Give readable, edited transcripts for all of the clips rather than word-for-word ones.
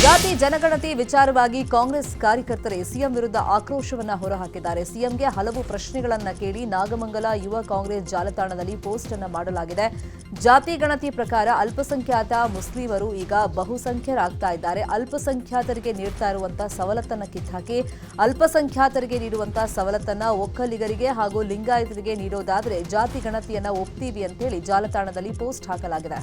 ಜಾತಿ ಜನಗಣತಿ ವಿಚಾರವಾಗಿ ಕಾಂಗ್ರೆಸ್ ಕಾರ್ಯಕರ್ತರೇ ಸಿಎಂ ವಿರುದ್ಧ ಆಕ್ರೋಶವನ್ನ ಹೊರಹಾಕಿದ್ದಾರೆ. ಸಿಎಂಗೆ ಹಲವು ಪ್ರಶ್ನೆಗಳನ್ನ ಕೇಳಿ ನಾಗಮಂಗಲ ಯುವ ಕಾಂಗ್ರೆಸ್ ಜಾಲತಾಣದಲ್ಲಿ ಪೋಸ್ಟ್ ಅನ್ನು ಮಾಡಲಾಗಿದೆ. ಜಾತಿ ಗಣತಿ ಪ್ರಕಾರ ಅಲ್ಪಸಂಖ್ಯಾತ ಮುಸ್ಲಿಮರು ಈಗ ಬಹುಸಂಖ್ಯರಾಗ್ತಾ ಇದ್ದಾರೆ. ಅಲ್ಪಸಂಖ್ಯಾತರಿಗೆ ನೀಡ್ತಾ ಇರುವಂತಹ ಸವಲತ್ತನ್ನ ಕಿತ್ತಾಕಿ ಅಲ್ಪಸಂಖ್ಯಾತರಿಗೆ ನೀಡುವಂತಹ ಸವಲತ್ತನ್ನ ಒಕ್ಕಲಿಗರಿಗೆ ಹಾಗೂ ಲಿಂಗಾಯತರಿಗೆ ನೀಡೋದಾದ್ರೆ ಜಾತಿ ಗಣತಿಯನ್ನ ಒಪ್ತೀವಿ ಅಂತ ಹೇಳಿ ಜಾಲತಾಣದಲ್ಲಿ ಪೋಸ್ಟ್ ಹಾಕಲಾಗಿದೆ.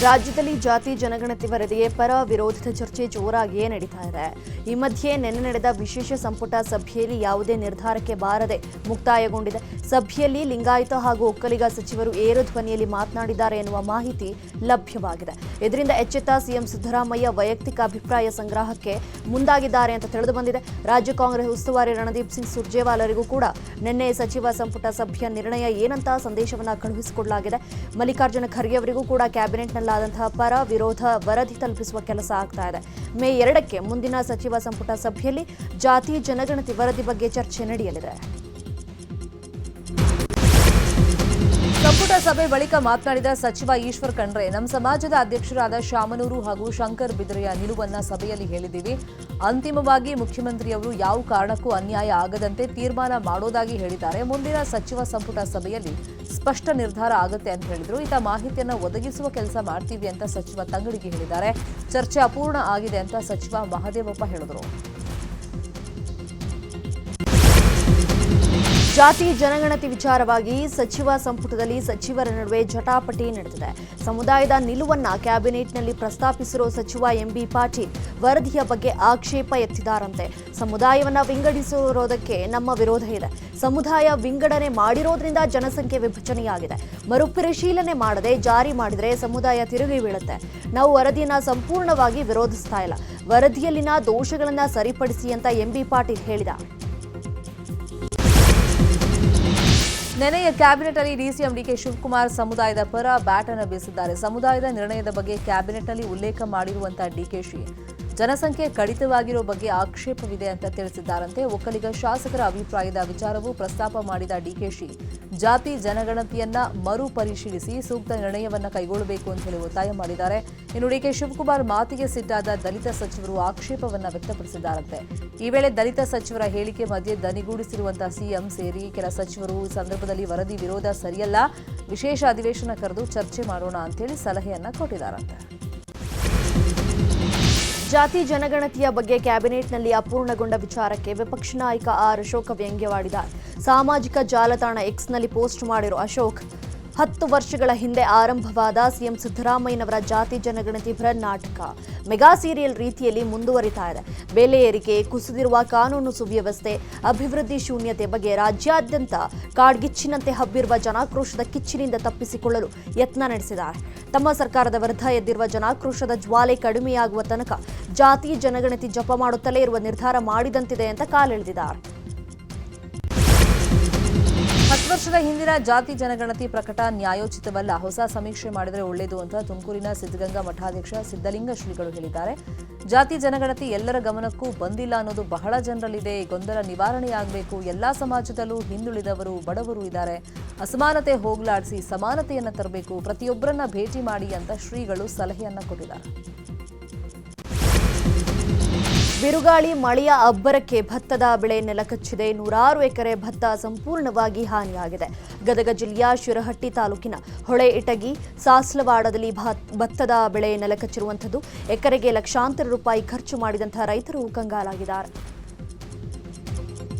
ರಾಜ್ಯದಲ್ಲಿ ಜಾತಿ ಜನಗಣತಿ ವರದಿಗೆ ಪರ ವಿರೋಧದ ಚರ್ಚೆ ಜೋರಾಗಿಯೇ ನಡೀತಾ ಇದೆ. ಈ ಮಧ್ಯೆ ನಿನ್ನೆ ನಡೆದ ವಿಶೇಷ ಸಂಪುಟ ಸಭೆಯಲ್ಲಿ ಯಾವುದೇ ನಿರ್ಧಾರಕ್ಕೆ ಬಾರದೆ ಮುಕ್ತಾಯಗೊಂಡಿದೆ. ಸಭೆಯಲ್ಲಿ ಲಿಂಗಾಯತ ಹಾಗೂ ಒಕ್ಕಲಿಗ ಸಚಿವರು ಏರು ಧ್ವನಿಯಲ್ಲಿ ಮಾತನಾಡಿದ್ದಾರೆ ಎನ್ನುವ ಮಾಹಿತಿ ಲಭ್ಯವಾಗಿದೆ. ಇದರಿಂದ ಎಚ್ಚೆತ್ತ ಸಿಎಂ ಸಿದ್ದರಾಮಯ್ಯ ವೈಯಕ್ತಿಕ ಅಭಿಪ್ರಾಯ ಸಂಗ್ರಹಕ್ಕೆ ಮುಂದಾಗಿದ್ದಾರೆ ಅಂತ ತಿಳಿದು ಬಂದಿದೆ. ರಾಜ್ಯ ಕಾಂಗ್ರೆಸ್ ಉಸ್ತುವಾರಿ ರಣದೀಪ್ ಸಿಂಗ್ ಸುರ್ಜೇವಾಲರಿಗೂ ಕೂಡ ನಿನ್ನೆ ಸಚಿವ ಸಂಪುಟ ಸಭೆಯ ನಿರ್ಣಯ ಏನಂತ ಸಂದೇಶವನ್ನ ಕಳುಹಿಸಿಕೊಡಲಾಗಿದೆ. ಮಲ್ಲಿಕಾರ್ಜುನ ಖರ್ಗೆ ಅವರಿಗೂ ಕೂಡ ಕ್ಯಾಬಿನೆಟ್ನಲ್ಲಾದಂತಹ ಪರ ವಿರೋಧ ವರದಿ ತಲುಪಿಸುವ ಕೆಲಸ ಆಗ್ತಾ ಇದೆ. ಮೇ 2ಕ್ಕೆ ಮುಂದಿನ ಸಚಿವ ಸಂಪುಟ ಸಭೆಯಲ್ಲಿ ಜಾತಿ ಜನಗಣತಿ ವರದಿ ಬಗ್ಗೆ ಚರ್ಚೆ ನಡೆಯಲಿದೆ. ಸಂಪುಟ ಸಭೆ ಬಳಿಕ ಮಾತನಾಡಿದ ಸಚಿವ ಈಶ್ವರ್ ಖಂಡ್ರೆ, ನಮ್ಮ ಸಮಾಜದ ಅಧ್ಯಕ್ಷರಾದ ಶಾಮನೂರು ಹಾಗೂ ಶಂಕರ್ ಬಿದರೆಯ ನಿಲುವನ್ನ ಸಭೆಯಲ್ಲಿ ಹೇಳಿದ್ದೀವಿ. ಅಂತಿಮವಾಗಿ ಮುಖ್ಯಮಂತ್ರಿಯವರು ಯಾವ ಕಾರಣಕ್ಕೂ ಅನ್ಯಾಯ ಆಗದಂತೆ ತೀರ್ಮಾನ ಮಾಡೋದಾಗಿ ಹೇಳಿದ್ದಾರೆ. ಮುಂದಿನ ಸಚಿವ ಸಂಪುಟ ಸಭೆಯಲ್ಲಿ ಸ್ಪಷ್ಟ ನಿರ್ಧಾರ ಆಗುತ್ತೆ ಅಂತ ಹೇಳಿದ್ರು. ಈತ ಮಾಹಿತಿಯನ್ನ ಒದಗಿಸುವ ಕೆಲಸ ಮಾಡ್ತೀವಿ ಅಂತ ಸಚಿವ ತಂಗಡಿಗೆ ಹೇಳಿದ್ದಾರೆ. ಚರ್ಚೆ ಅಪೂರ್ಣ ಆಗಿದೆ ಅಂತ ಸಚಿವ ಮಹದೇವಪ್ಪ ಹೇಳಿದರು. ಜಾತಿ ಜನಗಣತಿ ವಿಚಾರವಾಗಿ ಸಚಿವ ಸಂಪುಟದಲ್ಲಿ ಸಚಿವರ ನಡುವೆ ಜಟಾಪಟಿ ನಡೆದಿದೆ. ಸಮುದಾಯದ ನಿಲುವನ್ನ ಕ್ಯಾಬಿನೆಟ್ನಲ್ಲಿ ಪ್ರಸ್ತಾಪಿಸಿರೋ ಸಚಿವ ಎಂಬಿ ಪಾಟೀಲ್ ವರದಿಯ ಬಗ್ಗೆ ಆಕ್ಷೇಪ ಎತ್ತಿದ್ದಾರಂತೆ. ಸಮುದಾಯವನ್ನ ವಿಂಗಡಿಸಿರೋದಕ್ಕೆ ನಮ್ಮ ವಿರೋಧ ಇದೆ. ಸಮುದಾಯ ವಿಂಗಡಣೆ ಮಾಡಿರೋದ್ರಿಂದ ಜನಸಂಖ್ಯೆ ವಿಭಜನೆಯಾಗಿದೆ. ಮರುಪರಿಶೀಲನೆ ಮಾಡದೆ ಜಾರಿ ಮಾಡಿದ್ರೆ ಸಮುದಾಯ ತಿರುಗಿ ಬೀಳುತ್ತೆ. ನಾವು ವರದಿಯನ್ನ ಸಂಪೂರ್ಣವಾಗಿ ವಿರೋಧಿಸ್ತಾ ಇಲ್ಲ. ವರದಿಯಲ್ಲಿನ ದೋಷಗಳನ್ನ ಸರಿಪಡಿಸಿ ಅಂತ ಎಂಬಿ ಪಾಟೀಲ್ ಹೇಳಿದ. ನೆನೆಯ ಕ್ಯಾಬಿನೆಟ್ನಲ್ಲಿ ಡಿಸಿಎಂ ಡಿಕೆ ಶಿವಕುಮಾರ್ ಸಮುದಾಯದ ಪರ ಬ್ಯಾಟ್ ಅನ್ನು ಬೀಸಿದ್ದಾರೆ. ಸಮುದಾಯದ ನಿರ್ಣಯದ ಬಗ್ಗೆ ಕ್ಯಾಬಿನೆಟ್ನಲ್ಲಿ ಉಲ್ಲೇಖ ಮಾಡಿರುವಂತಹ ಡಿಕೆಶಿ ಜನಸಂಖ್ಯೆ ಕಡಿತವಾಗಿರೋ ಬಗ್ಗೆ ಆಕ್ಷೇಪವಿದೆ ಅಂತ ತಿಳಿಸಿದ್ದಾರಂತೆ. ಒಕ್ಕಲಿಗ ಶಾಸಕರ ಅಭಿಪ್ರಾಯದ ವಿಚಾರವೂ ಪ್ರಸ್ತಾಪ ಮಾಡಿದ ಡಿಕೆಶಿ ಜಾತಿ ಜನಗಣತಿಯನ್ನ ಮರುಪರಿಶೀಲಿಸಿ ಸೂಕ್ತ ನಿರ್ಣಯವನ್ನ ಕೈಗೊಳ್ಳಬೇಕು ಅಂತ ಹೇಳಿ ಒತ್ತಾಯ ಮಾಡಿದ್ದಾರೆ. ಇನ್ನು ಡಿಕೆ ಶಿವಕುಮಾರ್ ಮಾತಿಗೆ ಸಿಟ್ಟಾದ ದಲಿತ ಸಚಿವರು ಆಕ್ಷೇಪವನ್ನ ವ್ಯಕ್ತಪಡಿಸಿದ್ದಾರಂತೆ. ಈ ವೇಳೆ ದಲಿತ ಸಚಿವರ ಹೇಳಿಕೆ ಮಧ್ಯೆ ದನಿಗೂಡಿಸಿರುವಂತಹ ಸಿಎಂ ಸೇರಿ ಕೆಲ ಸಚಿವರು ಈ ಸಂದರ್ಭದಲ್ಲಿ ವರದಿ ವಿರೋಧ ಸರಿಯಲ್ಲ, ವಿಶೇಷ ಅಧಿವೇಶನ ಕರೆದು ಚರ್ಚೆ ಮಾಡೋಣ ಅಂತೇಳಿ ಸಲಹೆಯನ್ನ ಕೊಟ್ಟಿದ್ದಾರಂತೆ. ಜಾತಿ ಜನಗಣತಿಯ ಬಗ್ಗೆ ಕ್ಯಾಬಿನೆಟ್ನಲ್ಲಿ ಅಪೂರ್ಣಗೊಂಡ ವಿಚಾರಕ್ಕೆ ವಿಪಕ್ಷ ನಾಯಕ ಆರ್ ಅಶೋಕ್ ವ್ಯಂಗ್ಯವಾಡಿದ್ದಾರೆ. ಸಾಮಾಜಿಕ ಜಾಲತಾಣ ಎಕ್ಸ್ನಲ್ಲಿ ಪೋಸ್ಟ್ ಮಾಡಿರೋ ಅಶೋಕ್, 10 ವರ್ಷಗಳ ಹಿಂದೆ ಆರಂಭವಾದ ಸಿಎಂ ಸಿದ್ದರಾಮಯ್ಯನವರ ಜಾತಿ ಜನಗಣತಿ ಬೃಹತ್ ನಾಟಕ ಮೆಗಾ ಸೀರಿಯಲ್ ರೀತಿಯಲ್ಲಿ ಮುಂದುವರಿತಾ ಇದೆ. ಬೆಲೆ ಏರಿಕೆ, ಕುಸಿದಿರುವ ಕಾನೂನು ಸುವ್ಯವಸ್ಥೆ, ಅಭಿವೃದ್ಧಿ ಶೂನ್ಯತೆ ಬಗ್ಗೆ ರಾಜ್ಯಾದ್ಯಂತ ಕಾಡ್ಗಿಚ್ಚಿನಂತೆ ಹಬ್ಬಿರುವ ಜನಾಕ್ರೋಶದ ಕಿಚ್ಚಿನಿಂದ ತಪ್ಪಿಸಿಕೊಳ್ಳಲು ಯತ್ನ ನಡೆಸಿದ್ದಾರೆ. ತಮ್ಮ ಸರ್ಕಾರದ ವಿರುದ್ಧ ಎದ್ದಿರುವ ಜನಾಕ್ರೋಶದ ಜ್ವಾಲೆ ಕಡಿಮೆಯಾಗುವ ತನಕ ಜಾತಿ ಜನಗಣತಿ ಜಪ ಮಾಡುತ್ತಲೇ ಇರುವ ನಿರ್ಧಾರ ಮಾಡಿದಂತಿದೆ ಅಂತ ಕಾಲೆಳೆದಿದ್ದಾರೆ. 10 ವರ್ಷದ ಹಿಂದಿನ ಜಾತಿ ಜನಗಣತಿ ಪ್ರಕಟ ನ್ಯಾಯೋಚಿತವಲ್ಲ, ಹೊಸ ಸಮೀಕ್ಷೆ ಮಾಡಿದರೆ ಒಳ್ಳೆಯದು ಅಂತ ತುಮಕೂರಿನ ಸಿದ್ಧಗಂಗಾ ಮಠಾಧ್ಯಕ್ಷ ಸಿದ್ಧಲಿಂಗ ಶ್ರೀಗಳು ಹೇಳಿದ್ದಾರೆ. ಜಾತಿ ಜನಗಣತಿ ಎಲ್ಲರ ಗಮನಕ್ಕೂ ಬಂದಿಲ್ಲ ಅನ್ನೋದು ಬಹಳ ಜನರಲ್ಲಿದೆ. ಗೊಂದಲ ನಿವಾರಣೆಯಾಗಬೇಕು. ಎಲ್ಲಾ ಸಮಾಜದಲ್ಲೂ ಹಿಂದುಳಿದವರು, ಬಡವರು ಇದ್ದಾರೆ. ಅಸಮಾನತೆ ಹೋಗಲಾಡಿಸಿ ಸಮಾನತೆಯನ್ನ ತರಬೇಕು. ಪ್ರತಿಯೊಬ್ಬರನ್ನ ಭೇಟಿ ಮಾಡಿ ಅಂತ ಶ್ರೀಗಳು ಸಲಹೆಯನ್ನ ಕೊಟ್ಟಿದ್ದಾರೆ. ಬಿರುಗಾಳಿ ಮಳೆಯ ಅಬ್ಬರಕ್ಕೆ ಭತ್ತದ ಬೆಳೆ ನೆಲಕಚ್ಚಿದೆ. 100 ಎಕರೆ ಭತ್ತ ಸಂಪೂರ್ಣವಾಗಿ ಹಾನಿಯಾಗಿದೆ. ಗದಗ ಜಿಲ್ಲೆಯ ಶಿರಹಟ್ಟಿ ತಾಲೂಕಿನ ಹೊಳೆ ಇಟಗಿ ಸಾಸ್ಲವಾಡದಲ್ಲಿ ಭತ್ತದ ಬೆಳೆ ನೆಲಕಚ್ಚಿರುವಂಥದ್ದು. ಎಕರೆಗೆ ಲಕ್ಷಾಂತರ ರೂಪಾಯಿ ಖರ್ಚು ಮಾಡಿದಂತಹ ರೈತರು ಕಂಗಾಲಾಗಿದ್ದಾರೆ.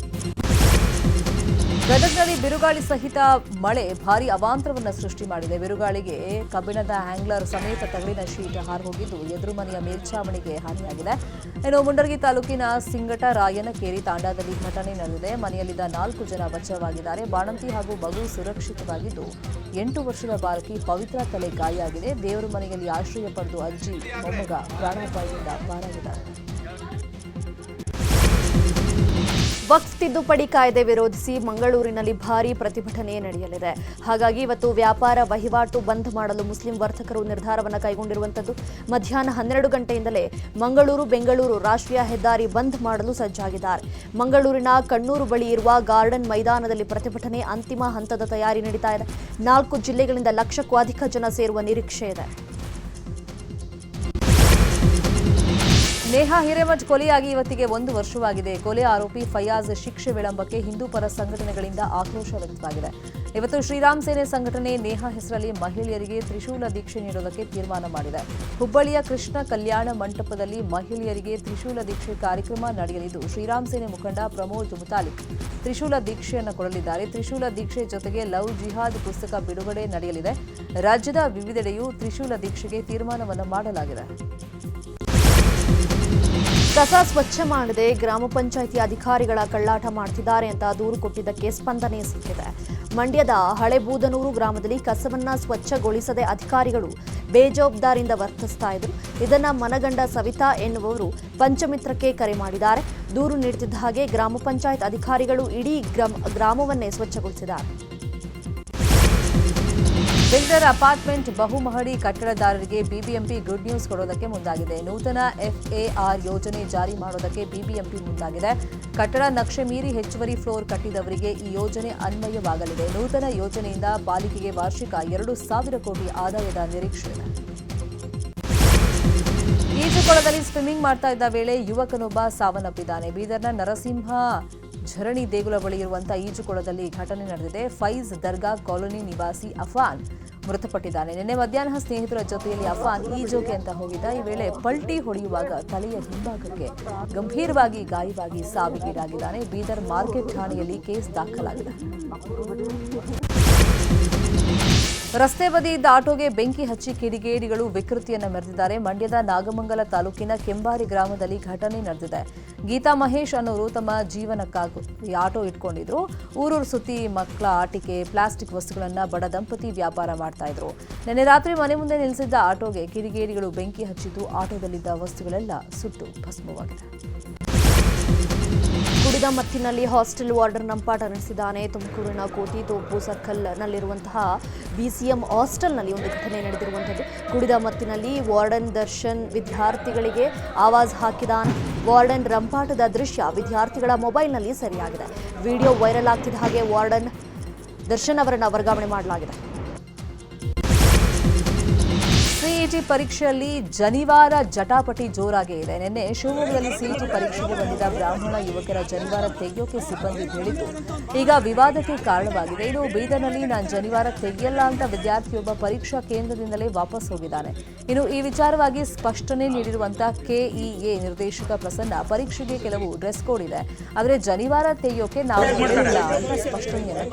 ಗದಗನಲ್ಲಿ ಬಿರುಗಾಳಿ ಸಹಿತ ಮಳೆ ಭಾರೀ ಅವಾಂತರವನ್ನು ಸೃಷ್ಟಿ ಮಾಡಿದೆ. ಬಿರುಗಾಳಿಗೆ ಕಬ್ಬಿಣದ ಹ್ಯಾಂಗ್ಲರ್ ಸಮೇತ ತಗಡಿನ ಶೀಟ್ ಹಾರಿಹೋಗಿದ್ದು ಎದುರು ಮನೆಯ ಮೇಲ್ಛಾವಣಿಗೆ ಹಾನಿಯಾಗಿದೆ. ಇನ್ನು ಮುಂಡರಗಿ ತಾಲೂಕಿನ ಸಿಂಗಟ ರಾಯನಕೇರಿ ತಾಂಡಾದಲ್ಲಿ ಘಟನೆ ನಡೆದಿದೆ. ಮನೆಯಲ್ಲಿದ್ದ 4 ಜನ ಬಚಾವಾಗಿದ್ದಾರೆ. ಬಾಣಂತಿ ಹಾಗೂ ಮಗು ಸುರಕ್ಷಿತವಾಗಿದ್ದು 8 ವರ್ಷದ ಬಾಲಕಿ ಪವಿತ್ರ ತಲೆ ಗಾಯ ಆಗಿದೆ. ದೇವರ ಮನೆಯಲ್ಲಿ ಆಶ್ರಯ ಪಡೆದು ಅಜ್ಜಿ ಮೊಮ್ಮಗ ಪ್ರಾಣಾಪಾಯದಿಂದ ಪಾರಾಗಿದ್ದಾರೆ. ವಕ್ಫ್ ತಿದ್ದುಪಡಿ ಕಾಯ್ದೆ ವಿರೋಧಿಸಿ ಮಂಗಳೂರಿನಲ್ಲಿ ಭಾರೀ ಪ್ರತಿಭಟನೆ ನಡೆಯಲಿದೆ. ಹಾಗಾಗಿ ಇವತ್ತು ವ್ಯಾಪಾರ ವಹಿವಾಟು ಬಂದ್ ಮಾಡಲು ಮುಸ್ಲಿಂ ವರ್ತಕರು ನಿರ್ಧಾರವನ್ನು ಕೈಗೊಂಡಿರುವಂಥದ್ದು. ಮಧ್ಯಾಹ್ನ 12 ಗಂಟೆಯಿಂದಲೇ ಮಂಗಳೂರು ಬೆಂಗಳೂರು ರಾಷ್ಟ್ರೀಯ ಹೆದ್ದಾರಿ ಬಂದ್ ಮಾಡಲು ಸಜ್ಜಾಗಿದ್ದಾರೆ. ಮಂಗಳೂರಿನ ಕಣ್ಣೂರು ಬಳಿ ಇರುವ ಗಾರ್ಡನ್ ಮೈದಾನದಲ್ಲಿ ಪ್ರತಿಭಟನೆ ಅಂತಿಮ ಹಂತದ ತಯಾರಿ ನಡೀತಾ ಇದೆ. 4 ಜಿಲ್ಲೆಗಳಿಂದ ಲಕ್ಷಕ್ಕೂ ಅಧಿಕ ಜನ ಸೇರುವ ನಿರೀಕ್ಷೆ ಇದೆ. ನೇಹಾ ಹಿರೇಮಠ್ ಕೊಲೆಯಾಗಿ ಇವತ್ತಿಗೆ 1 ವರ್ಷವಾಗಿದೆ. ಕೊಲೆ ಆರೋಪಿ ಫಯಾಜ್ ಶಿಕ್ಷೆ ವಿಳಂಬಕ್ಕೆ ಹಿಂದೂ ಪರ ಸಂಘಟನೆಗಳಿಂದ ಆಕ್ರೋಶ ವ್ಯಕ್ತವಾಗಿದೆ. ಇವತ್ತು ಶ್ರೀರಾಮ್ ಸೇನೆ ಸಂಘಟನೆ ನೇಹಾ ಹೆಸರಲ್ಲಿ ಮಹಿಳೆಯರಿಗೆ ತ್ರಿಶೂಲ ದೀಕ್ಷೆ ನೀಡುವುದಕ್ಕೆ ತೀರ್ಮಾನ ಮಾಡಿದೆ. ಹುಬ್ಬಳ್ಳಿಯ ಕೃಷ್ಣ ಕಲ್ಯಾಣ ಮಂಟಪದಲ್ಲಿ ಮಹಿಳೆಯರಿಗೆ ತ್ರಿಶೂಲ ದೀಕ್ಷೆ ಕಾರ್ಯಕ್ರಮ ನಡೆಯಲಿದ್ದು, ಶ್ರೀರಾಮ್ ಸೇನೆ ಮುಖಂಡ ಪ್ರಮೋದ್ ಮುತಾಲಿಕ್ ತ್ರಿಶೂಲ ದೀಕ್ಷೆಯನ್ನು ಕೊಡಲಿದ್ದಾರೆ. ತ್ರಿಶೂಲ ದೀಕ್ಷೆ ಜೊತೆಗೆ ಲವ್ ಜಿಹಾದ್ ಪುಸ್ತಕ ಬಿಡುಗಡೆ ನಡೆಯಲಿದೆ. ರಾಜ್ಯದ ವಿವಿಧೆಡೆಯೂ ತ್ರಿಶೂಲ ದೀಕ್ಷೆಗೆ ತೀರ್ಮಾನವನ್ನು ಮಾಡಲಾಗಿದೆ. ಕಸ ಸ್ವಚ್ಛ ಮಾಡದೆ ಗ್ರಾಮ ಪಂಚಾಯಿತಿ ಅಧಿಕಾರಿಗಳ ಕಳ್ಳಾಟ ಮಾಡ್ತಿದ್ದಾರೆ ಅಂತ ದೂರು ಕೊಟ್ಟಿದ್ದಕ್ಕೆ ಸ್ಪಂದನೆ ಸಿಕ್ಕಿದೆ. ಮಂಡ್ಯದ ಹಳೆಬೂದನೂರು ಗ್ರಾಮದಲ್ಲಿ ಕಸವನ್ನ ಸ್ವಚ್ಛಗೊಳಿಸದೆ ಅಧಿಕಾರಿಗಳು ಬೇಜವಾಬ್ದಾರಿಯಿಂದ ವರ್ತಿಸ್ತಾ ಇದ್ರು. ಇದನ್ನ ಮನಗಂಡ ಸವಿತಾ ಎನ್ನುವವರು ಪಂಚಮಿತ್ರಕ್ಕೆ ಕರೆ ಮಾಡಿದ್ದಾರೆ. ದೂರು ನೀಡುತ್ತಿದ್ದ ಹಾಗೆ ಗ್ರಾಮ ಪಂಚಾಯತ್ ಅಧಿಕಾರಿಗಳು ಇಡೀ ಗ್ರಾಮವನ್ನೇ ಸ್ವಚ್ಛಗೊಳಿಸಿದ್ದಾರೆ. ಬಿಲ್ಡರ್ ಅಪಾರ್ಟ್ಮೆಂಟ್ ಬಹುಮಹಡಿ ಕಟ್ಟಡದಾರರಿಗೆ ಬಿಬಿಎಂಪಿ ಗುಡ್ ನ್ಯೂಸ್ ಕೊಡೋದಕ್ಕೆ ಮುಂದಾಗಿದೆ. ನೂತನ ಎಫ್ಎಆರ್ ಯೋಜನೆ ಜಾರಿ ಮಾಡೋದಕ್ಕೆ ಬಿಬಿಎಂಪಿ ಮುಂದಾಗಿದೆ. ಕಟ್ಟಡ ನಕ್ಷೆ ಮೀರಿ ಹೆಚ್ಚುವರಿ ಫ್ಲೋರ್ ಕಟ್ಟಿದವರಿಗೆ ಈ ಯೋಜನೆ ಅನ್ವಯವಾಗಲಿದೆ. ನೂತನ ಯೋಜನೆಯಿಂದ ಪಾಲಿಕೆಗೆ ವಾರ್ಷಿಕ 2,000 ಕೋಟಿ ಆದಾಯದ ನಿರೀಕ್ಷೆ ಇದೆ. ಈಜುಕೊಳದಲ್ಲಿ ಸ್ವಿಮ್ಮಿಂಗ್ ಮಾಡ್ತಾ ಇದ್ದ ವೇಳೆ ಯುವಕನೊಬ್ಬ ಸಾವನ್ನಪ್ಪಿದ್ದಾನೆ. ಬೀದರ್ನ ನರಸಿಂಹ ಝರಣಿ ದೇಗುಲ ಬಳಿ ಇರುವಂತಹ ಈಜುಕೊಳದಲ್ಲಿ ಘಟನೆ ನಡೆದಿದೆ. ಫೈಜ್ ದರ್ಗಾ ಕಾಲೋನಿ ನಿವಾಸಿ ಅಫಾನ್ ಮೃತಪಟ್ಟಿದ್ದಾನೆ. ನಿನ್ನೆ ಮಧ್ಯಾಹ್ನ ಸ್ನೇಹಿತರ ಜೊತೆಯಲ್ಲಿ ಅಫಾನ್ ಈಜೋಕೆ ಅಂತ ಹೋಗಿದ್ದ. ಈ ವೇಳೆ ಪಲ್ಟಿ ಹೊಡೆಯುವಾಗ ತಲೆಯ ಹಿಂಭಾಗಕ್ಕೆ ಗಂಭೀರವಾಗಿ ಗಾಯವಾಗಿ ಸಾವಿಗೀಡಾಗಿದ್ದಾನೆ. ಬೀದರ್ ಮಾರ್ಕೆಟ್ ಠಾಣೆಯಲ್ಲಿ ಕೇಸ್ ದಾಖಲಾಗಿದೆ. ರಸ್ತೆ ಬದಿ ಇದ್ದ ಆಟೋಗೆ ಬೆಂಕಿ ಹಚ್ಚಿ ಕಿಡಿಗೇಡಿಗಳು ವಿಕೃತಿಯನ್ನ ಮೆರೆದಿದ್ದಾರೆ. ಮಂಡ್ಯದ ನಾಗಮಂಗಲ ತಾಲೂಕಿನ ಕೆಂಬಾರಿ ಗ್ರಾಮದಲ್ಲಿ ಘಟನೆ ನಡೆದಿದೆ. ಗೀತಾ ಮಹೇಶ್ ಅನ್ನೋರು ತಮ್ಮ ಜೀವನಕ್ಕಾಗಿ ಆಟೋ ಇಟ್ಕೊಂಡಿದ್ರು. ಊರೂರು ಸುತ್ತಿ ಮಕ್ಕಳ ಆಟಿಕೆ, ಪ್ಲಾಸ್ಟಿಕ್ ವಸ್ತುಗಳನ್ನ ಬಡ ದಂಪತಿ ವ್ಯಾಪಾರ ಮಾಡ್ತಾ ಇದ್ರು. ನಿನ್ನೆ ರಾತ್ರಿ ಮನೆ ಮುಂದೆ ನಿಲ್ಲಿಸಿದ್ದ ಆಟೋಗೆ ಕಿಡಿಗೇಡಿಗಳು ಬೆಂಕಿ ಹಚ್ಚಿದ್ದು ಆಟೋದಲ್ಲಿದ್ದ ವಸ್ತುಗಳೆಲ್ಲ ಸುಟ್ಟು ಭಸ್ಮವಾಗಿದೆ. ಕುಡಿದ ಮತ್ತಿನಲ್ಲಿ ಹಾಸ್ಟೆಲ್ ವಾರ್ಡನ್ ರಂಪಾಟ ನಡೆಸಿದ್ದಾನೆ. ತುಮಕೂರಿನ ಕೋತಿ ತೋಪು ಸರ್ಕಲ್ನಲ್ಲಿರುವಂತಹ ಬಿಸಿಎಂ ಹಾಸ್ಟೆಲ್ನಲ್ಲಿ ಒಂದು ಘಟನೆ ನಡೆದಿರುವಂಥದ್ದು. ಕುಡಿದ ಮತ್ತಿನಲ್ಲಿ ವಾರ್ಡನ್ ದರ್ಶನ್ ವಿದ್ಯಾರ್ಥಿಗಳಿಗೆ ಆವಾಜ್ ಹಾಕಿದಾನೆ. ವಾರ್ಡನ್ ರಂಪಾಟದ ದೃಶ್ಯ ವಿದ್ಯಾರ್ಥಿಗಳ ಮೊಬೈಲ್ನಲ್ಲಿ ಸೆರೆಯಾಗಿದೆ. ವಿಡಿಯೋ ವೈರಲ್ ಆಗ್ತಿದ್ದ ಹಾಗೆ ವಾರ್ಡನ್ ದರ್ಶನ್ ಅವರನ್ನು ವರ್ಗಾವಣೆ ಮಾಡಲಾಗಿದೆ. ಸಿಇಟಿ ಪರೀಕ್ಷೆಯಲ್ಲಿ ಜನಿವಾರ ಜಟಾಪಟಿ ಜೋರಾಗೇ ಇದೆ. ನಿನ್ನೆ ಶಿವಮೊಗ್ಗದಲ್ಲಿ ಸಿಇಟಿ ಪರೀಕ್ಷೆಗೆ ಬಂದಿದ್ದ ಬ್ರಾಹ್ಮಣ ಯುವಕರ ಜನಿವಾರ ತೆಗೆಯೋಕೆ ಸಿಬ್ಬಂದಿ ಹೇಳಿದ್ದು ಈಗ ವಿವಾದಕ್ಕೆ ಕಾರಣವಾಗಿದೆ. ಇನ್ನು ಬೀದರ್ನಲ್ಲಿ ನಾನು ಜನಿವಾರ ತೆಗೆಯಲ್ಲ ಅಂತ ವಿದ್ಯಾರ್ಥಿಯೊಬ್ಬ ಪರೀಕ್ಷಾ ಕೇಂದ್ರದಿಂದಲೇ ವಾಪಸ್ ಹೋಗಿದ್ದಾನೆ. ಇನ್ನು ಈ ವಿಚಾರವಾಗಿ ಸ್ಪಷ್ಟನೆ ನೀಡಿರುವಂತಹ ಕೆಇಎ ನಿರ್ದೇಶಕ ಪ್ರಸನ್ನ, ಪರೀಕ್ಷೆಗೆ ಕೆಲವು ಡ್ರೆಸ್ ಕೋಡ್ ಇದೆ, ಆದರೆ ಜನಿವಾರ ತೆಗೆಯೋಕೆ ನಾವು ಹೇಳಿಲ್ಲ ಅಂತ ಸ್ಪಷ್ಟನೆಯನ್ನು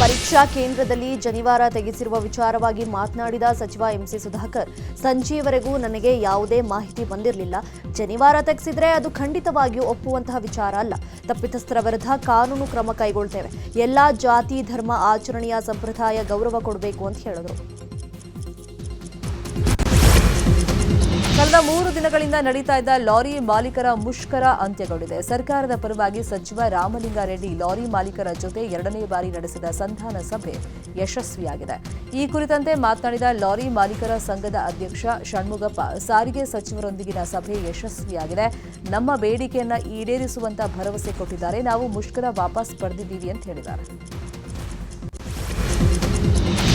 ಪರೀಕ್ಷಾ ಕೇಂದ್ರದಲ್ಲಿ ಜನಿವಾರ ತೆಗೆಸಿರುವ ವಿಚಾರವಾಗಿ ಮಾತನಾಡಿದ ಸಚಿವ ಎಂಸಿ ಸುಧಾಕರ್, ಸಂಜೆಯವರೆಗೂ ನನಗೆ ಯಾವುದೇ ಮಾಹಿತಿ ಬಂದಿರಲಿಲ್ಲ. ಜನಿವಾರ ತೆಗೆಸಿದ್ರೆ ಅದು ಖಂಡಿತವಾಗಿಯೂ ಒಪ್ಪುವಂತಹ ವಿಚಾರ ಅಲ್ಲ. ತಪ್ಪಿತಸ್ಥರ ವಿರುದ್ಧ ಕಾನೂನು ಕ್ರಮ ಕೈಗೊಳ್ತೇವೆ. ಎಲ್ಲಾ ಜಾತಿ ಧರ್ಮ ಆಚರಣೆಯ ಸಂಪ್ರದಾಯ ಗೌರವ ಕೊಡಬೇಕು ಅಂತ ಹೇಳಿದರು. ಕಳೆದ 3 ದಿನಗಳಿಂದ ನಡೀತಾ ಇದ್ದ ಲಾರಿ ಮಾಲೀಕರ ಮುಷ್ಕರ ಅಂತ್ಯಗೊಂಡಿದೆ. ಸರ್ಕಾರದ ಪರವಾಗಿ ಸಚಿವ ರಾಮಲಿಂಗಾರೆಡ್ಡಿ ಲಾರಿ ಮಾಲೀಕರ ಜೊತೆ 2ನೇ ಬಾರಿ ನಡೆಸಿದ ಸಂಧಾನ ಸಭೆ ಯಶಸ್ವಿಯಾಗಿದೆ. ಈ ಕುರಿತಂತೆ ಮಾತನಾಡಿದ ಲಾರಿ ಮಾಲೀಕರ ಸಂಘದ ಅಧ್ಯಕ್ಷ ಷಣ್ಮುಗಪ್ಪ, ಸಾರಿಗೆ ಸಚಿವರೊಂದಿಗಿನ ಸಭೆ ಯಶಸ್ವಿಯಾಗಿದೆ. ನಮ್ಮ ಬೇಡಿಕೆಯನ್ನ ಈಡೇರಿಸುವಂತ ಭರವಸೆ ಕೊಟ್ಟಿದ್ದಾರೆ. ನಾವು ಮುಷ್ಕರ ವಾಪಸ್ ಪಡೆದಿದ್ದೀವಿ ಅಂತ ಹೇಳಿದ್ದಾರೆ.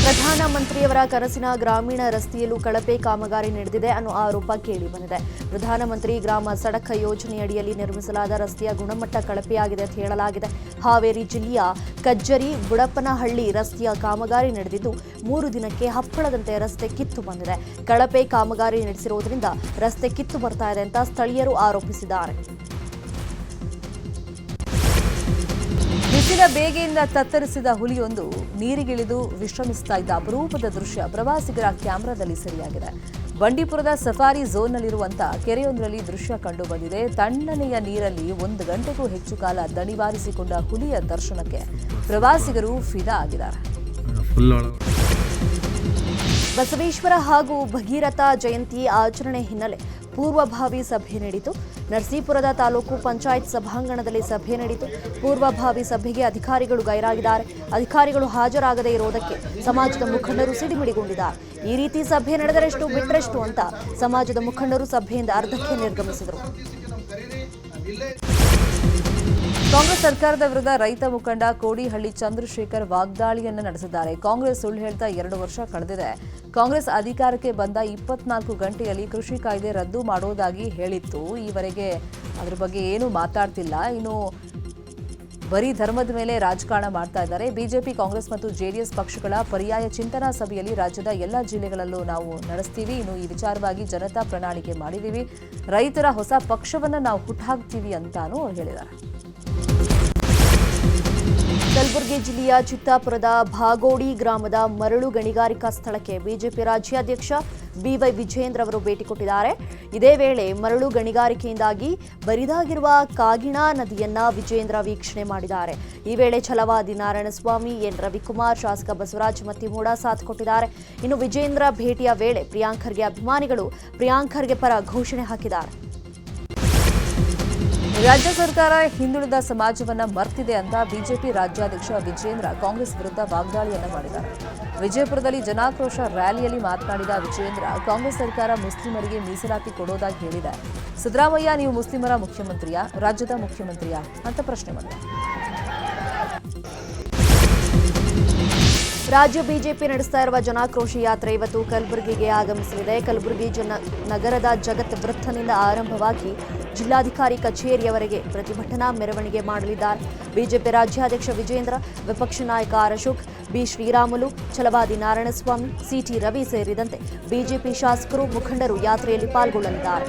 ಪ್ರಧಾನಮಂತ್ರಿಯವರ ಕನಸಿನ ಗ್ರಾಮೀಣ ರಸ್ತೆಯಲ್ಲೂ ಕಳಪೆ ಕಾಮಗಾರಿ ನಡೆದಿದೆ ಅನ್ನೋ ಆರೋಪ ಕೇಳಿ ಬಂದಿದೆ. ಪ್ರಧಾನಮಂತ್ರಿ ಗ್ರಾಮ ಸಡಕ್ ಯೋಜನೆಯಡಿಯಲ್ಲಿ ನಿರ್ಮಿಸಲಾದ ರಸ್ತೆಯ ಗುಣಮಟ್ಟ ಕಳಪೆಯಾಗಿದೆ ಅಂತ ಹೇಳಲಾಗಿದೆ. ಹಾವೇರಿ ಜಿಲ್ಲೆಯ ಕಜ್ಜರಿ ಬುಡಪ್ಪನಹಳ್ಳಿ ರಸ್ತೆಯ ಕಾಮಗಾರಿ ನಡೆದಿದ್ದು 3 ದಿನಕ್ಕೆ ಹಪ್ಪಳದಂತೆ ರಸ್ತೆ ಕಿತ್ತು ಬಂದಿದೆ. ಕಳಪೆ ಕಾಮಗಾರಿ ನಡೆಸಿರುವುದರಿಂದ ರಸ್ತೆ ಕಿತ್ತು ಬರ್ತಾ ಇದೆ ಅಂತ ಸ್ಥಳೀಯರು ಆರೋಪಿಸಿದ್ದಾರೆ. ಬಿಸಿಲ ಬೇಗೆಯಿಂದ ತತ್ತರಿಸಿದ ಹುಲಿಯೊಂದು ನೀರಿಗಿಳಿದು ವಿಶ್ರಮಿಸ್ತಾ ಇದ್ದ ಅಪರೂಪದ ದೃಶ್ಯ ಪ್ರವಾಸಿಗರ ಕ್ಯಾಮೆರಾದಲ್ಲಿ ಸೆರೆಯಾಗಿದೆ. ಬಂಡೀಪುರದ ಸಫಾರಿ ಝೋನ್ನಲ್ಲಿರುವಂತಹ ಕೆರೆಯೊಂದರಲ್ಲಿ ದೃಶ್ಯ ಕಂಡು ಬಂದಿದೆ. ತಣ್ಣನೆಯ ನೀರಲ್ಲಿ 1 ಗಂಟೆಗೂ ಹೆಚ್ಚು ಕಾಲ ದಣಿವಾರಿಸಿಕೊಂಡ ಹುಲಿಯ ದರ್ಶನಕ್ಕೆ ಪ್ರವಾಸಿಗರು ಫಿದಾ ಆಗಿದ್ದಾರೆ. ಬಸವೇಶ್ವರ ಹಾಗೂ ಭಗೀರಥ ಜಯಂತಿ ಆಚರಣೆ ಹಿನ್ನೆಲೆ ಪೂರ್ವಭಾವಿ ಸಭೆ ನಡೆಯಿತು. ನರಸೀಪುರದ ತಾಲೂಕು ಪಂಚಾಯತ್ ಸಭಾಂಗಣದಲ್ಲಿ ಸಭೆ ನಡೆಯಿತು. ಪೂರ್ವಭಾವಿ ಸಭೆಗೆ ಅಧಿಕಾರಿಗಳು ಗೈರಾಗಿದ್ದಾರೆ. ಅಧಿಕಾರಿಗಳು ಹಾಜರಾಗದೇ ಇರುವುದಕ್ಕೆ ಸಮಾಜದ ಮುಖಂಡರು ಸಿಡಿಮಿಡಿಗೊಂಡಿದ್ದಾರೆ. ಈ ರೀತಿ ಸಭೆ ನಡೆದರೆಷ್ಟು ಬಿಟ್ಟರೆಷ್ಟು ಅಂತ ಸಮಾಜದ ಮುಖಂಡರು ಸಭೆಯಿಂದ ಅರ್ಧಕ್ಕೆ ನಿರ್ಗಮಿಸಿದರು. ಕಾಂಗ್ರೆಸ್ ಸರ್ಕಾರದ ವಿರುದ್ಧ ರೈತ ಮುಖಂಡ ಕೋಡಿಹಳ್ಳಿ ಚಂದ್ರಶೇಖರ್ ವಾಗ್ದಾಳಿಯನ್ನು ನಡೆಸಿದ್ದಾರೆ. ಕಾಂಗ್ರೆಸ್ ಸುಳ್ಳು ಹೇಳ್ತಾ 2 ವರ್ಷ ಕಳೆದಿದೆ. ಕಾಂಗ್ರೆಸ್ ಅಧಿಕಾರಕ್ಕೆ ಬಂದ 24 ಗಂಟೆಯಲ್ಲಿ ಕೃಷಿ ಕಾಯ್ದೆ ರದ್ದು ಮಾಡೋದಾಗಿ ಹೇಳಿತ್ತು. ಈವರೆಗೆ ಅದರ ಬಗ್ಗೆ ಏನೂ ಮಾತಾಡ್ತಿಲ್ಲ. ಇನ್ನು ಬರೀ ಧರ್ಮದ ಮೇಲೆ ರಾಜಕಾರಣ ಮಾಡ್ತಾ ಇದ್ದಾರೆ. ಬಿಜೆಪಿ, ಕಾಂಗ್ರೆಸ್ ಮತ್ತು ಜೆಡಿಎಸ್ ಪಕ್ಷಗಳ ಪರ್ಯಾಯ ಚಿಂತನಾ ಸಭೆಯಲ್ಲಿ ರಾಜ್ಯದ ಎಲ್ಲ ಜಿಲ್ಲೆಗಳಲ್ಲೂ ನಾವು ನಡೆಸ್ತೀವಿ. ಇನ್ನು ಈ ವಿಚಾರವಾಗಿ ಜನತಾ ಪ್ರಣಾಳಿಕೆ ಮಾಡಿದ್ದೀವಿ. ರೈತರ ಹೊಸ ಪಕ್ಷವನ್ನು ನಾವು ಹುಟ್ಟಾಕ್ತೀವಿ ಅಂತಾನೂ ಅವ್ರು ಹೇಳಿದ್ದಾರೆ. ಕಲಬುರಗಿ ಜಿಲ್ಲೆಯ ಚಿತ್ತಾಪುರದ ಭಾಗೋಡಿ ಗ್ರಾಮದ ಮರಳು ಗಣಿಗಾರಿಕಾ ಸ್ಥಳಕ್ಕೆ ಬಿಜೆಪಿ ರಾಜ್ಯಾಧ್ಯಕ್ಷ ಬಿವೈ ವಿಜೇಂದ್ರ ಅವರು ಭೇಟಿ ಕೊಟ್ಟಿದ್ದಾರೆ. ಇದೇ ವೇಳೆ ಮರಳು ಗಣಿಗಾರಿಕೆಯಿಂದಾಗಿ ಬರಿದಾಗಿರುವ ಕಾಗಿಣಾ ನದಿಯನ್ನ ವಿಜೇಂದ್ರ ವೀಕ್ಷಣೆ ಮಾಡಿದ್ದಾರೆ. ಈ ವೇಳೆ ಛಲವಾದಿ ನಾರಾಯಣಸ್ವಾಮಿ, ಎನ್ ರವಿಕುಮಾರ್, ಶಾಸಕ ಬಸವರಾಜ ಮತ್ತಿಮೂಡ ಸಾಥ್ ಕೊಟ್ಟಿದ್ದಾರೆ. ಇನ್ನು ವಿಜೇಂದ್ರ ಭೇಟಿಯ ವೇಳೆ ಪ್ರಿಯಾಂಕ್ ಖರ್ಗೆ ಅಭಿಮಾನಿಗಳು ಪ್ರಿಯಾಂಕ್ ಖರ್ಗೆ ಪರ ಘೋಷಣೆ ಹಾಕಿದ್ದಾರೆ. ರಾಜ್ಯ ಸರ್ಕಾರ ಹಿಂದುಳಿದ ಸಮಾಜವನ್ನ ಮರ್ತಿದೆ ಅಂತ ಬಿಜೆಪಿ ರಾಜ್ಯಾಧ್ಯಕ್ಷ ವಿಜೇಂದ್ರ ಕಾಂಗ್ರೆಸ್ ವಿರುದ್ಧ ವಾಗ್ದಾಳಿಯನ್ನ ಮಾಡಿದ್ದಾರೆ. ವಿಜಯಪುರದಲ್ಲಿ ಜನಾಕ್ರೋಶ ರ್ಯಾಲಿಯಲ್ಲಿ ಮಾತನಾಡಿದ ವಿಜೇಂದ್ರ, ಕಾಂಗ್ರೆಸ್ ಸರ್ಕಾರ ಮುಸ್ಲಿಮರಿಗೆ ಮೀಸಲಾತಿ ಕೊಡೋದಾಗಿ ಹೇಳಿದೆ. ಸಿದ್ದರಾಮಯ್ಯ, ನೀವು ಮುಸ್ಲಿಮರ ಮುಖ್ಯಮಂತ್ರಿಯಾ, ರಾಜ್ಯದ ಮುಖ್ಯಮಂತ್ರಿಯಾ ಅಂತ ಪ್ರಶ್ನೆ ಮಾಡಿದ್ದಾರೆ. ರಾಜ್ಯ ಬಿಜೆಪಿ ನಡೆಸ್ತಾ ಇರುವ ಜನಾಕ್ರೋಶ ಯಾತ್ರೆ ಇವತ್ತು ಕಲಬುರಗಿಗೆ ಆಗಮಿಸಲಿದೆ. ಕಲಬುರಗಿ ನಗರದ ಜಗತ್ ವೃತ್ತನಿಂದ ಆರಂಭವಾಗಿ ಜಿಲ್ಲಾಧಿಕಾರಿ ಕಚೇರಿಯವರೆಗೆ ಪ್ರತಿಭಟನಾ ಮೆರವಣಿಗೆ ಮಾಡಲಿದ್ದಾರೆ. ಬಿಜೆಪಿ ರಾಜ್ಯಾಧ್ಯಕ್ಷ ವಿಜೇಂದ್ರ, ವಿಪಕ್ಷ ನಾಯಕ ಆರ್ ಅಶೋಕ್, ಬಿ ಶ್ರೀರಾಮುಲು, ಛಲವಾದಿ ನಾರಾಯಣಸ್ವಾಮಿ, ಸಿಟಿ ರವಿ ಸೇರಿದಂತೆ ಬಿಜೆಪಿ ಶಾಸಕರು, ಮುಖಂಡರು ಯಾತ್ರೆಯಲ್ಲಿ ಪಾಲ್ಗೊಳ್ಳಲಿದ್ದಾರೆ.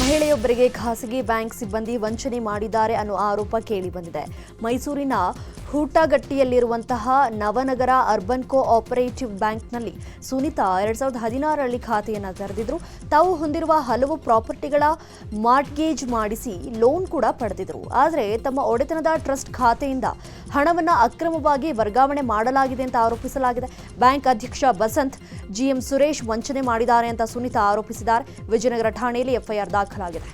ಮಹಿಳೆಯೊಬ್ಬರಿಗೆ ಖಾಸಗಿ ಬ್ಯಾಂಕ್ ಸಿಬ್ಬಂದಿ ವಂಚನೆ ಮಾಡಿದ್ದಾರೆ ಅನ್ನೋ ಆರೋಪ ಕೇಳಿಬಂದಿದೆ. ಮೈಸೂರಿನ ಹೂಟಗಟ್ಟಿಯಲ್ಲಿರುವಂತಹ ನವನಗರ ಅರ್ಬನ್ ಕೋಆಪರೇಟಿವ್ ಬ್ಯಾಂಕ್ನಲ್ಲಿ ಸುನೀತಾ 2016ರಲ್ಲಿ ಖಾತೆಯನ್ನು ತೆರೆದಿದ್ರು. ತಾವು ಹೊಂದಿರುವ ಹಲವು ಪ್ರಾಪರ್ಟಿಗಳ ಮಾರ್ಟ್ಗೇಜ್ ಮಾಡಿಸಿ ಲೋನ್ ಕೂಡ ಪಡೆದಿದ್ರು. ಆದರೆ ತಮ್ಮ ಒಡೆತನದ ಟ್ರಸ್ಟ್ ಖಾತೆಯಿಂದ ಹಣವನ್ನು ಅಕ್ರಮವಾಗಿ ವರ್ಗಾವಣೆ ಮಾಡಲಾಗಿದೆ ಅಂತ ಆರೋಪಿಸಲಾಗಿದೆ. ಬ್ಯಾಂಕ್ ಅಧ್ಯಕ್ಷ ಬಸಂತ್, ಜಿಎಂ ಸುರೇಶ್ ವಂಚನೆ ಮಾಡಿದ್ದಾರೆ ಅಂತ ಸುನೀತಾ ಆರೋಪಿಸಿದ್ದಾರೆ. ವಿಜಯನಗರ ಠಾಣೆಯಲ್ಲಿ ಎಫ್ಐಆರ್ ದಾಖಲಾಗಿದೆ.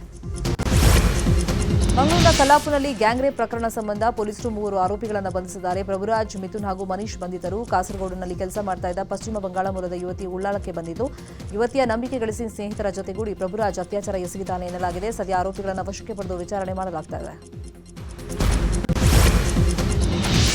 ಮಂಗಳೂರಿನ ಕಲ್ಲಾಪುರಲ್ಲಿ ಗ್ಯಾಂಗ್ ರೇಪ್ ಪ್ರಕರಣ ಸಂಬಂಧ ಪೊಲೀಸರು 3 ಆರೋಪಿಗಳನ್ನು ಬಂಧಿಸಿದ್ದಾರೆ. ಪ್ರಭುರಾಜ್, ಮಿಥುನ್ ಹಾಗೂ ಮನೀಶ್ ಬಂಧಿತರು. ಕಾಸರಗೋಡಿನಲ್ಲಿ ಕೆಲಸ ಮಾಡ್ತಾ ಇದ್ದ ಪಶ್ಚಿಮ ಬಂಗಾಳ ಮೂಲದ ಯುವತಿ ಉಳ್ಳಾಳಕ್ಕೆ ಬಂದಿದ್ದು, ಯುವತಿಯ ನಂಬಿಕೆ ಗಳಿಸಿ ಸ್ನೇಹಿತರ ಜೊತೆಗೂಡಿ ಪ್ರಭುರಾಜ್ ಅತ್ಯಾಚಾರ ಎಸಗಿದ್ದಾನೆ ಎನ್ನಲಾಗಿದೆ. ಸದ್ಯ ಆರೋಪಿಗಳನ್ನು ವಶಕ್ಕೆ ಪಡೆದು ವಿಚಾರಣೆ ಮಾಡಲಾಗ್ತಾ ಇದೆ.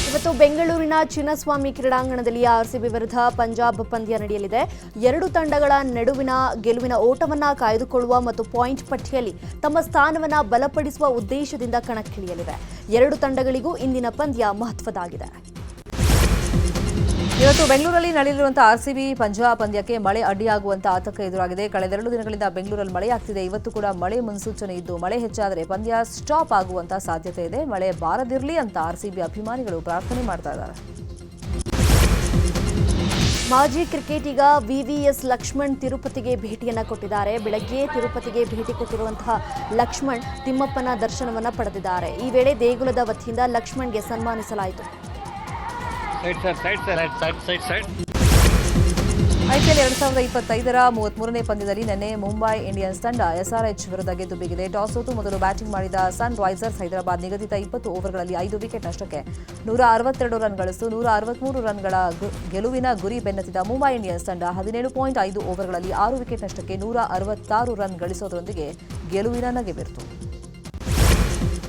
ಇವತ್ತು ಬೆಂಗಳೂರಿನ ಚಿನ್ನಸ್ವಾಮಿ ಕ್ರೀಡಾಂಗಣದಲ್ಲಿ ಆರ್ಸಿಬಿ ವಿರುದ್ಧ ಪಂಜಾಬ್ ಪಂದ್ಯ ನಡೆಯಲಿದೆ. 2 ತಂಡಗಳ ನಡುವಿನ ಗೆಲುವಿನ ಓಟವನ್ನ ಕಾಯ್ದುಕೊಳ್ಳುವ ಮತ್ತು ಪಾಯಿಂಟ್ ಪಟ್ಟಿಯಲ್ಲಿ ತಮ್ಮ ಸ್ಥಾನವನ್ನ ಬಲಪಡಿಸುವ ಉದ್ದೇಶದಿಂದ ಕಣಕ್ಕಿಳಿಯಲಿವೆ. 2 ತಂಡಗಳಿಗೂ ಇಂದಿನ ಪಂದ್ಯ ಮಹತ್ವದಾಗಿದೆ. ಇವತ್ತು ಬೆಂಗಳೂರಲ್ಲಿ ನಡೆಯಲಿರುವಂತಹ ಆರ್ಸಿಬಿ ಪಂಜಾಬ್ ಪಂದ್ಯಕ್ಕೆ ಮಳೆ ಅಡ್ಡಿಯಾಗುವಂತಹ ಆತಂಕ ಎದುರಾಗಿದೆ. ಕಳೆದ 2 ದಿನಗಳಿಂದ ಬೆಂಗಳೂರಲ್ಲಿ ಮಳೆಯಾಗ್ತಿದೆ. ಇವತ್ತು ಕೂಡ ಮಳೆ ಮುನ್ಸೂಚನೆ ಇದ್ದು, ಮಳೆ ಹೆಚ್ಚಾದರೆ ಪಂದ್ಯ ಸ್ಟಾಪ್ ಆಗುವಂತಹ ಸಾಧ್ಯತೆ ಇದೆ. ಮಳೆ ಬಾರದಿರಲಿ ಅಂತ ಆರ್ಸಿಬಿ ಅಭಿಮಾನಿಗಳು ಪ್ರಾರ್ಥನೆ ಮಾಡ್ತಾ ಇದ್ದಾರೆ. ಮಾಜಿ ಕ್ರಿಕೆಟಿಗ ವಿವಿಎಸ್ ಲಕ್ಷ್ಮಣ್ ತಿರುಪತಿಗೆ ಭೇಟಿಯನ್ನ ಕೊಟ್ಟಿದ್ದಾರೆ. ಬೆಳಗ್ಗೆ ತಿರುಪತಿಗೆ ಭೇಟಿ ಕೊಟ್ಟಿರುವಂತಹ ಲಕ್ಷ್ಮಣ್ ತಿಮ್ಮಪ್ಪನ ದರ್ಶನವನ್ನ ಪಡೆದಿದ್ದಾರೆ. ಈ ವೇಳೆ ದೇಗುಲದ ವತಿಯಿಂದ ಲಕ್ಷ್ಮಣ್ಗೆ ಸನ್ಮಾನಿಸಲಾಯಿತು. ಐಪಿಎಲ್ 2025ರ 33ನೇ ಪಂದ್ಯದಲ್ಲಿ ನಿನ್ನೆ ಮುಂಬೈ ಇಂಡಿಯನ್ಸ್ ತಂಡ ಎಸ್ಆರ್ಎಚ್ ವಿರುದ್ಧ ಗೆದ್ದು ಬಿಗಿದೆ. ಟಾಸ್ ಸೋತು ಮೊದಲು ಬ್ಯಾಟಿಂಗ್ ಮಾಡಿದ ಸನ್ ರೈಸರ್ಸ್ ಹೈದರಾಬಾದ್ ನಿಗದಿತ 20 ಓವರ್ಗಳಲ್ಲಿ 5 ವಿಕೆಟ್ ನಷ್ಟಕ್ಕೆ 162 ರನ್ ಗಳಿಸಿತು. 163 ರನ್ಗಳ ಗೆಲುವಿನ ಗುರಿ ಬೆನ್ನತ್ತಿದ ಮುಂಬೈ ಇಂಡಿಯನ್ಸ್ ತಂಡ 17.5 ಓವರ್ಗಳಲ್ಲಿ 6 ವಿಕೆಟ್ ನಷ್ಟಕ್ಕೆ 166 ರನ್ ಗಳಿಸೋದರೊಂದಿಗೆ ಗೆಲುವಿನ ನಗೆ ಬೀರಿತು.